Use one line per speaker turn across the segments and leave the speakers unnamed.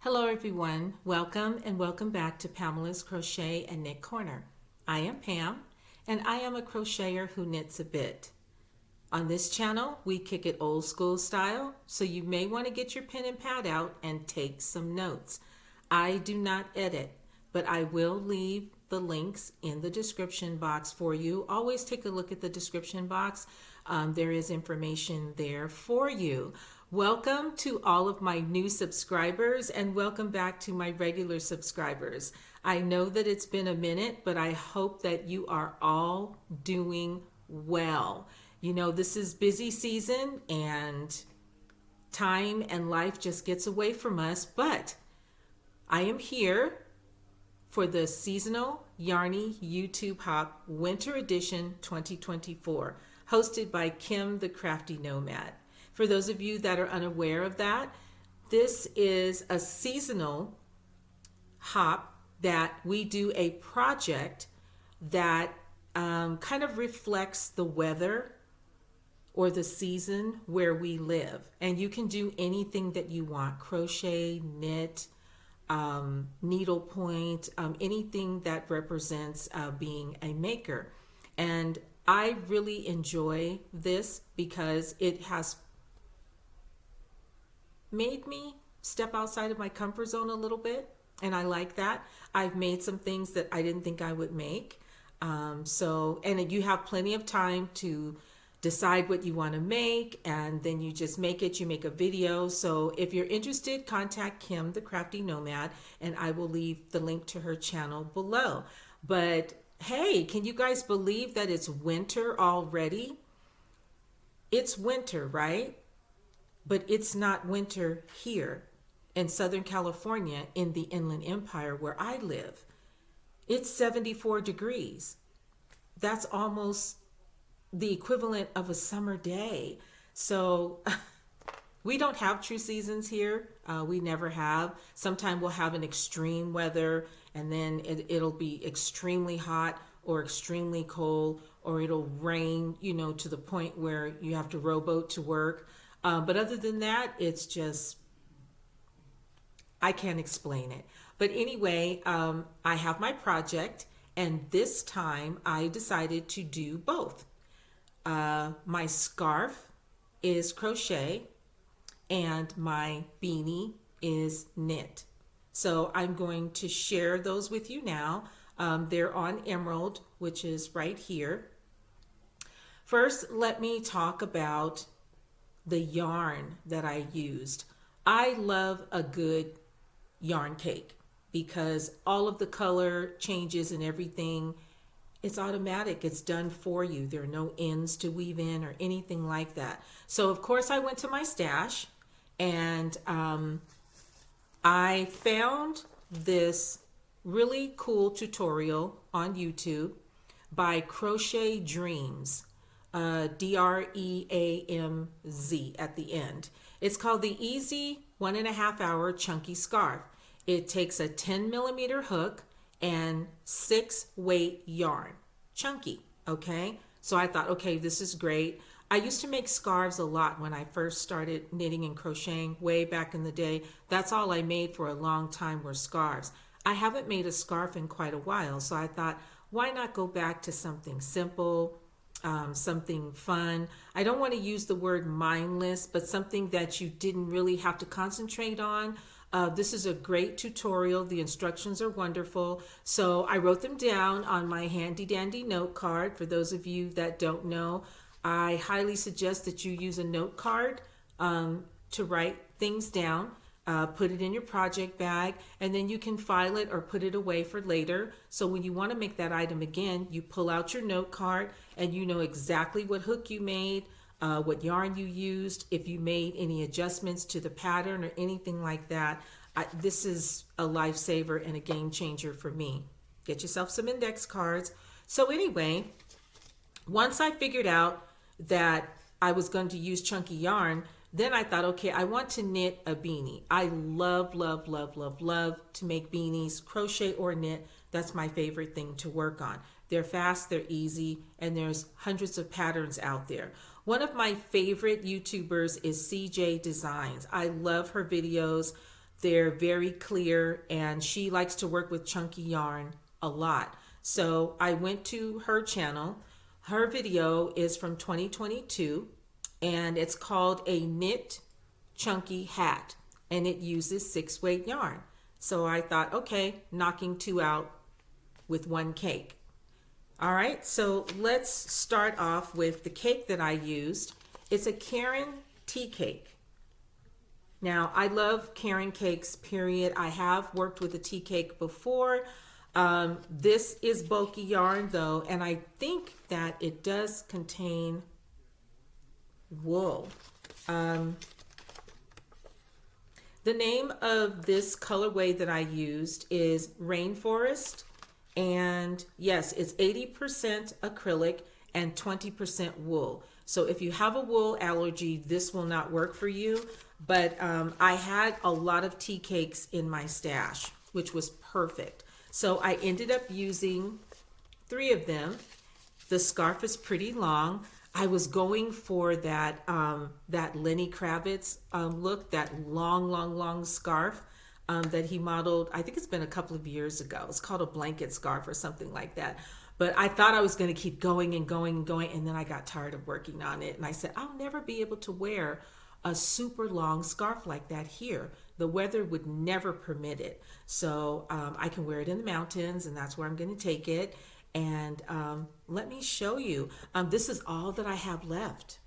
Hello everyone, welcome and welcome back to Pamela's Crochet and Knit Corner. I am Pam and I am a crocheter who knits a bit. On this channel we kick it old school style, so you may want to get your pen and pad out and take some notes. I do not edit, but I will leave the links in the description box for you. Always take a look at the description box. There is information there for you. Welcome to all of my new subscribers and welcome back to my regular subscribers. I know that it's been a minute, but I hope that you are all doing well. You know, this is busy season and time and life just gets away from us, but I am here for the seasonal Yarny YouTube Hop Winter Edition 2024, hosted by Kimthecraftynomad. For those of you that are unaware of that, this is a seasonal hop that we do a project that kind of reflects the weather or the season where we live. And you can do anything that you want: crochet, knit, needlepoint, anything that represents being a maker. And I really enjoy this because it has made me step outside of my comfort zone a little bit, and I like that. I've made some things that I didn't think I would make. And you have plenty of time to decide what you want to make, and then you just make it. You make a video. So if you're interested, contact Kim the Crafty Nomad, and I will leave the link to her channel below. But hey, can you guys believe that it's winter already? It's winter, right? But it's not winter here in Southern California in the Inland Empire where I live. It's 74 degrees. That's almost the equivalent of a summer day. So we don't have true seasons here. We never have. Sometimes we'll have an extreme weather, and then it'll be extremely hot or extremely cold, or it'll rain, to the point where you have to rowboat to work. But other than that, it's just, I can't explain it. But anyway, I have my project, and this time I decided to do both. My scarf is crochet and my beanie is knit. So I'm going to share those with you now. They're on Emerald, which is right here. First, let me talk about the yarn that I used. I love a good yarn cake because all of the color changes and everything, it's automatic. It's done for you. There are no ends to weave in or anything like that. So of course I went to my stash, and I found this really cool tutorial on YouTube by Crochet Dreamz. Dreamz at the end. It's called the Easy 1.5 Hour Chunky Scarf. It takes a 10mm hook and 6 weight yarn. Chunky, okay? So I thought, okay, this is great. I used to make scarves a lot when I first started knitting and crocheting way back in the day. That's all I made for a long time were scarves. I haven't made a scarf in quite a while, so I thought, why not go back to something simple, something fun. I don't want to use the word mindless, but something that you didn't really have to concentrate on. This is a great tutorial. The instructions are wonderful. So I wrote them down on my handy dandy note card. For those of you that don't know, I highly suggest that you use a note card to write things down. Put it in your project bag, and then you can file it or put it away for later. So when you want to make that item again, you pull out your note card and you know exactly what hook you made, what yarn you used, if you made any adjustments to the pattern or anything like that. This is a lifesaver and a game changer for me. Get yourself some index cards. So anyway, once I figured out that I was going to use chunky yarn, then I thought, okay, I want to knit a beanie. I love, love, love, love, love to make beanies, crochet or knit. That's my favorite thing to work on. They're fast, they're easy, and there's hundreds of patterns out there. One of my favorite YouTubers is CJ Designs. I love her videos. They're very clear, and she likes to work with chunky yarn a lot. So I went to her channel. Her video is from 2022, and it's called a knit chunky hat, and it uses 6-weight yarn. So I thought, okay, knocking 2 out with 1 cake. All right, so let's start off with the cake that I used. It's a Caron tea cake. Now, I love Caron cakes, period. I have worked with a tea cake before. This is bulky yarn though, and I think that it does contain wool. The name of this colorway that I used is Rainforest, and yes, it's 80% acrylic and 20% wool. So if you have a wool allergy, this will not work for you. But I had a lot of tea cakes in my stash, which was perfect. So I ended up using 3 of them. The scarf is pretty long. I was going for that Lenny Kravitz look, that long scarf that he modeled. I think it's been a couple of years ago. It's called a blanket scarf or something like that. But I thought I was going to keep going and going and going, and then I got tired of working on it. And I said, I'll never be able to wear a super long scarf like that here. The weather would never permit it. So I can wear it in the mountains, and that's where I'm going to take it. And let me show you. This is all that I have left.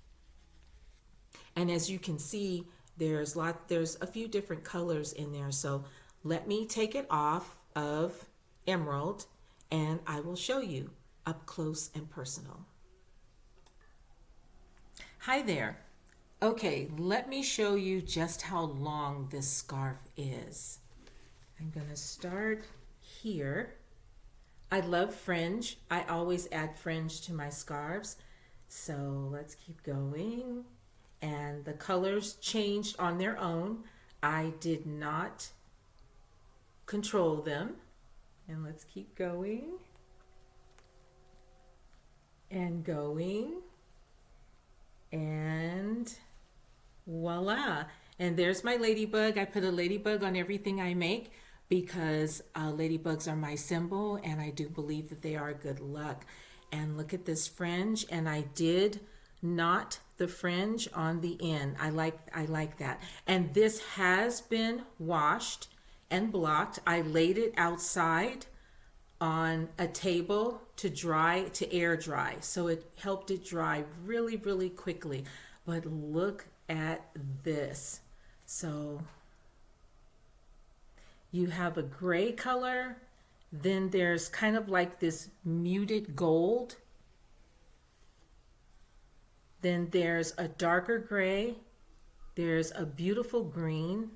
And as you can see, there's a few different colors in there. So let me take it off of Emerald, and I will show you up close and personal. Hi there. Okay, let me show you just how long this scarf is. I'm going to start here. I love fringe. I always add fringe to my scarves. So let's keep going. And the colors changed on their own. I did not control them. And let's keep going. And going. And voila. And there's my ladybug. I put a ladybug on everything I make because ladybugs are my symbol, and I do believe that they are good luck. And look at this fringe, and I did knot the fringe on the end. I like that. And this has been washed and blocked. I laid it outside on a table to dry, to air dry. So it helped it dry really, really quickly. But look at this. So you have a gray color, then there's kind of like this muted gold. Then there's a darker gray. There's a beautiful green.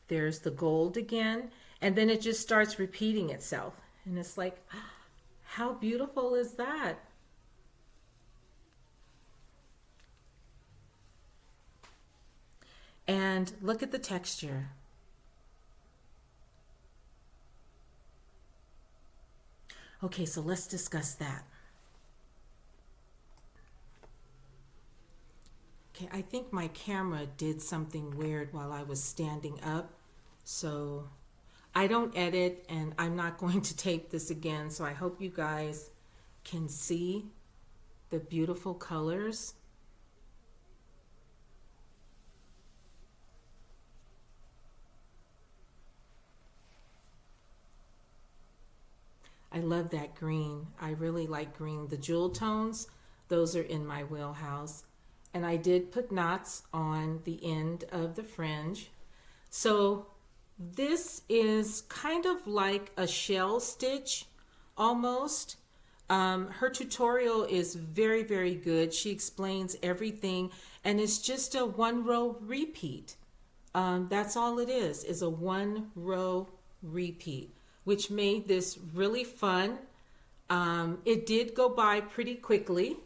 There's the gold again. And then it just starts repeating itself. And it's like, how beautiful is that? And look at the texture. Okay, so let's discuss that. Okay, I think my camera did something weird while I was standing up. So I don't edit, and I'm not going to tape this again. So I hope you guys can see the beautiful colors. I love that green. I really like green. The jewel tones, those are in my wheelhouse. And I did put knots on the end of the fringe. So this is kind of like a shell stitch almost. Her tutorial is very, very good. She explains everything, and it's just a 1-row repeat. That's all it is a 1-row repeat, which made this really fun. It did go by pretty quickly.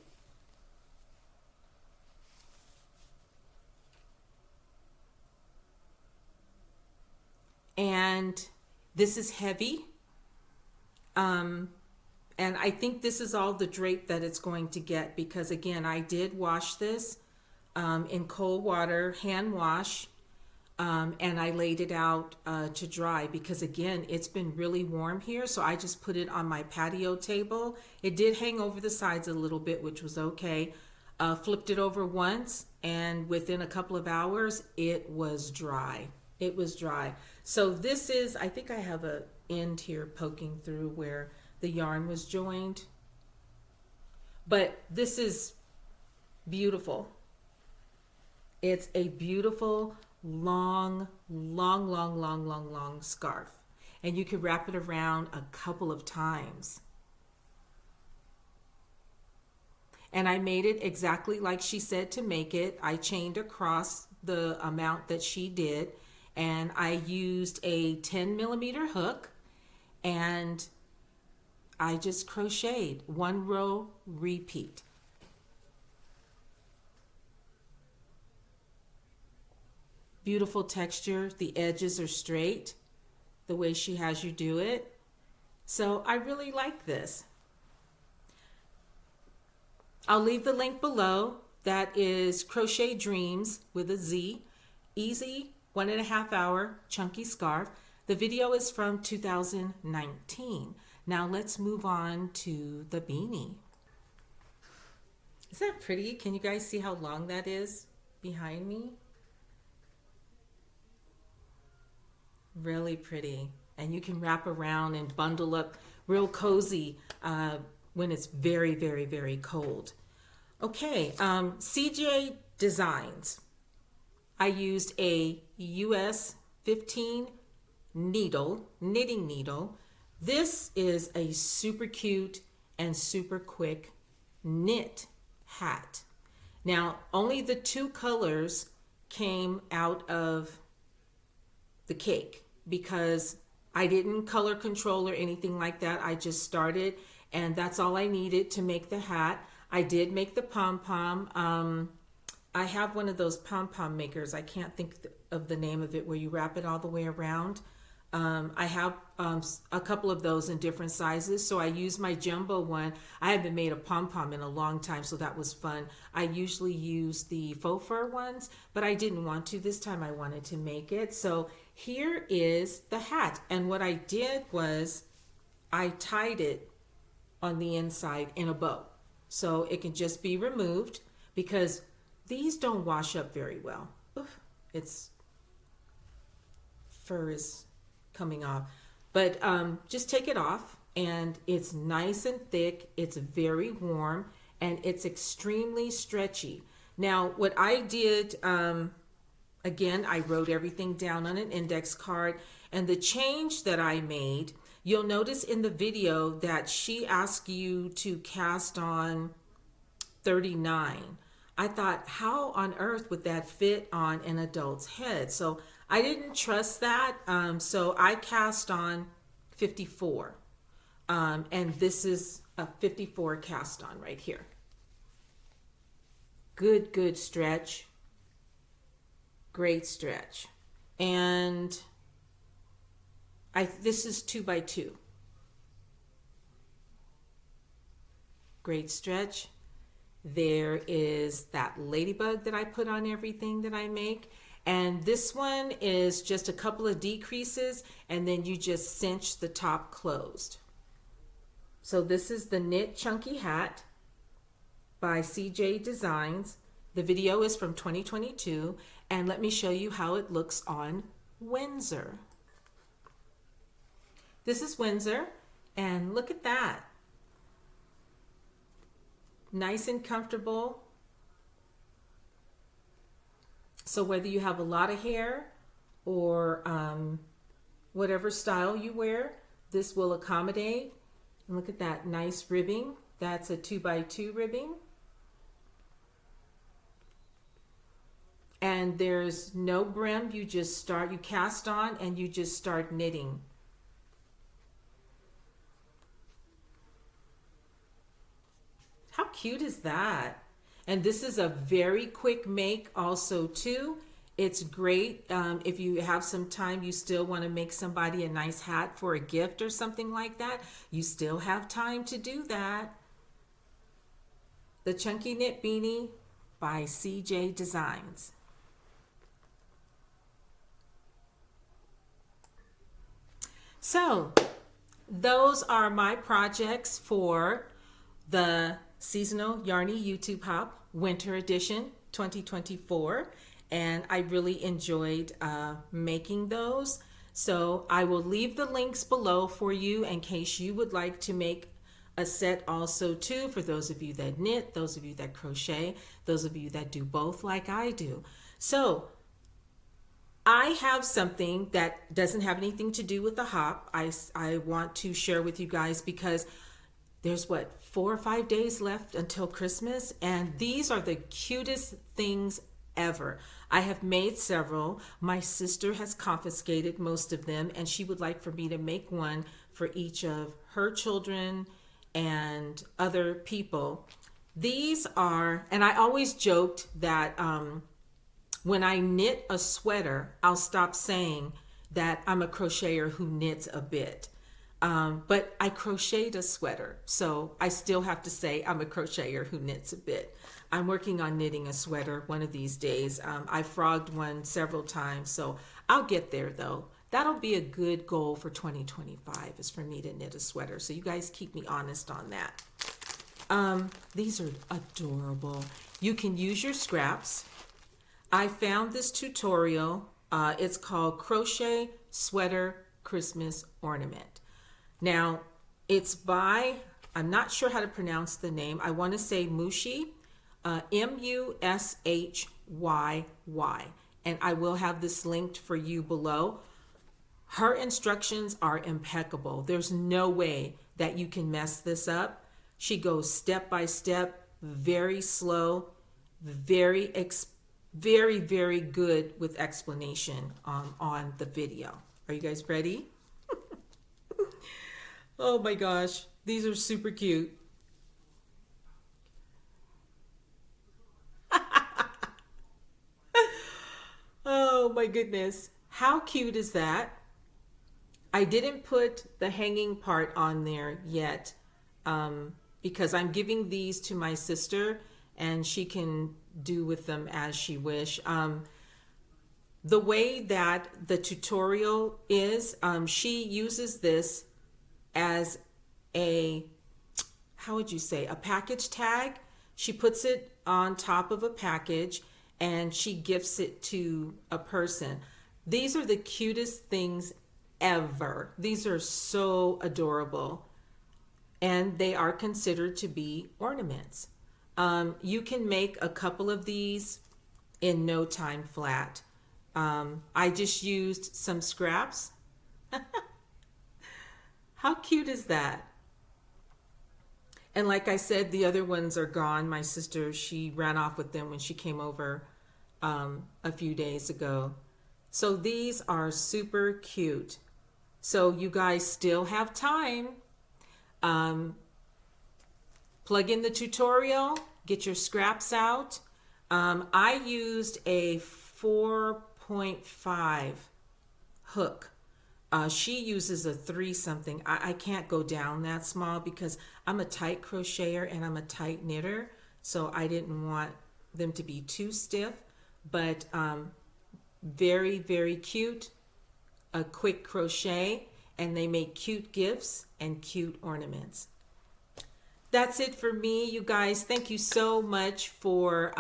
And this is heavy. And I think this is all the drape that it's going to get, because again, I did wash this in cold water, hand wash. And I laid it out to dry because again, it's been really warm here. So I just put it on my patio table. It did hang over the sides a little bit, which was okay. Flipped it over once, and within a couple of hours, it was dry. It was dry. So this is, I think I have a end here poking through where the yarn was joined. But this is beautiful. It's a beautiful, long scarf. And you can wrap it around a couple of times. And I made it exactly like she said to make it. I chained across the amount that she did, and I used a 10mm hook, and I just crocheted 1 row, repeat. Beautiful texture. The edges are straight the way she has you do it. So I really like this. I'll leave the link below. That is Crochet Dreamz with a Z. Easy 1.5 hour chunky scarf. The video is from 2019. Now let's move on to the beanie. Is that pretty? Can you guys see how long that is behind me? Really pretty. And you can wrap around and bundle up real cozy when it's very cold. Okay, CJ Designs. I used a US 15 needle, knitting needle. This is a super cute and super quick knit hat. Now, only the 2 colors came out of the cake because I didn't color control or anything like that. I just started, and that's all I needed to make the hat. I did make the pom-pom. I have one of those pom-pom makers. I can't think of the name of it where you wrap it all the way around. I have a couple of those in different sizes. So I use my jumbo one. I haven't made a pom-pom in a long time, so that was fun. I usually use the faux fur ones, but I didn't want to. This time I wanted to make it. So here is the hat. And what I did was I tied it on the inside in a bow. So it can just be removed because these don't wash up very well. Oof, it's fur is coming off. But just take it off, and it's nice and thick. It's very warm, and it's extremely stretchy. Now, what I did, again, I wrote everything down on an index card, and the change that I made, you'll notice in the video that she asked you to cast on 39. I thought, how on earth would that fit on an adult's head? So I didn't trust that. So I cast on 54. And this is a 54 cast on right here. Good stretch. Great stretch. And this is 2x2. Great stretch. There is that ladybug that I put on everything that I make. And this one is just a couple of decreases, and then you just cinch the top closed. So this is the Knit Chunky Hat by CJ Designs. The video is from 2022, and let me show you how it looks on Windsor. This is Windsor, and look at that. Nice and comfortable. So whether you have a lot of hair or whatever style you wear, this will accommodate. And look at that nice ribbing. That's a 2x2 ribbing. And there's no brim. You just start, you cast on and you just start knitting. How cute is that? And this is a very quick make also too. It's great if you have some time, you still want to make somebody a nice hat for a gift or something like that. You still have time to do that. The Chunky Knit Beanie by CJ Designs. So those are my projects for the seasonal Yarny YouTube Hop Winter Edition 2024. And I really enjoyed making those. So I will leave the links below for you in case you would like to make a set also too, for those of you that knit, those of you that crochet, those of you that do both like I do. So I have something that doesn't have anything to do with the hop. I want to share with you guys because there's 4 or 5 days left until Christmas, and these are the cutest things ever. I have made several. My sister has confiscated most of them, and she would like for me to make one for each of her children and other people. These are, and I always joked that when I knit a sweater, I'll stop saying that I'm a crocheter who knits a bit. But I crocheted a sweater, so I still have to say I'm a crocheter who knits a bit. I'm working on knitting a sweater one of these days. I frogged one several times, so I'll get there though. That'll be a good goal for 2025, is for me to knit a sweater. So you guys keep me honest on that. These are adorable. You can use your scraps. I found this tutorial. It's called Crochet Sweater Christmas Ornament. Now, it's by, I'm not sure how to pronounce the name. I want to say Mushyy, Mushyyy. And I will have this linked for you below. Her instructions are impeccable. There's no way that you can mess this up. She goes step by step, very slow, very good with explanation on the video. Are you guys ready? Oh my gosh, these are super cute. Oh my goodness, how cute is that? I didn't put the hanging part on there yet because I'm giving these to my sister and she can do with them as she wish. The way that the tutorial is, she uses this as a, how would you say, a package tag. She puts it on top of a package and she gifts it to a person. These are the cutest things ever. These are so adorable, and they are considered to be ornaments. You can make a couple of these in no time flat. I just used some scraps. How cute is that? And like I said, the other ones are gone. My sister, she ran off with them when she came over a few days ago. So these are super cute. So you guys still have time. Plug in the tutorial, get your scraps out. I used a 4.5 hook. She uses a 3 something. I can't go down that small because I'm a tight crocheter and I'm a tight knitter. So I didn't want them to be too stiff, but very, very cute. A quick crochet, and they make cute gifts and cute ornaments. That's it for me, you guys. Thank you so much for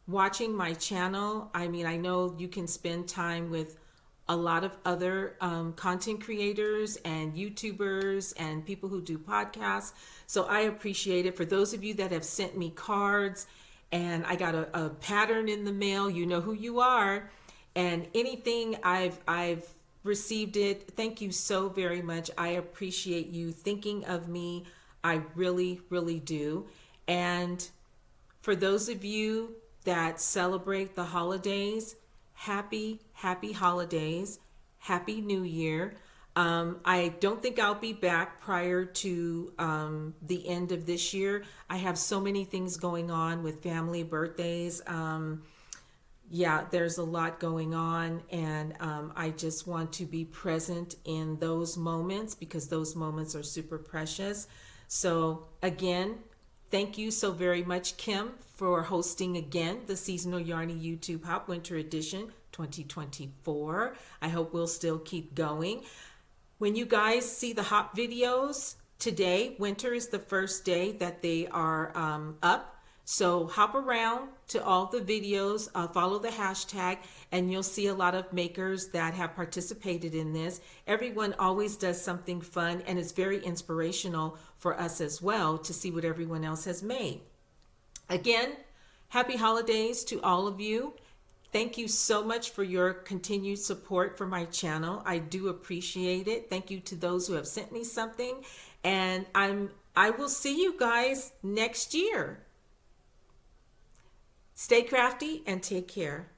watching my channel. I mean, I know you can spend time with a lot of other content creators and YouTubers and people who do podcasts. So I appreciate it. For those of you that have sent me cards and I got a pattern in the mail, you know who you are. And anything I've received it. Thank you so very much. I appreciate you thinking of me. I really, really do. And for those of you that celebrate the holidays, happy holidays, happy New Year. I don't think I'll be back prior to the end of this year. I have so many things going on with family birthdays. Yeah, there's a lot going on, and I just want to be present in those moments because those moments are super precious. So again, thank you so very much, Kim, for hosting again the Seasonal Yarny YouTube Hop Winter Edition 2024. I hope we'll still keep going. When you guys see the hop videos today, winter is the first day that they are up. So hop around to all the videos, follow the hashtag, and you'll see a lot of makers that have participated in this. Everyone always does something fun, and it's very inspirational for us as well to see what everyone else has made. Again, happy holidays to all of you. Thank you so much for your continued support for my channel. I do appreciate it. Thank you to those who have sent me something. And I will see you guys next year. Stay crafty and take care.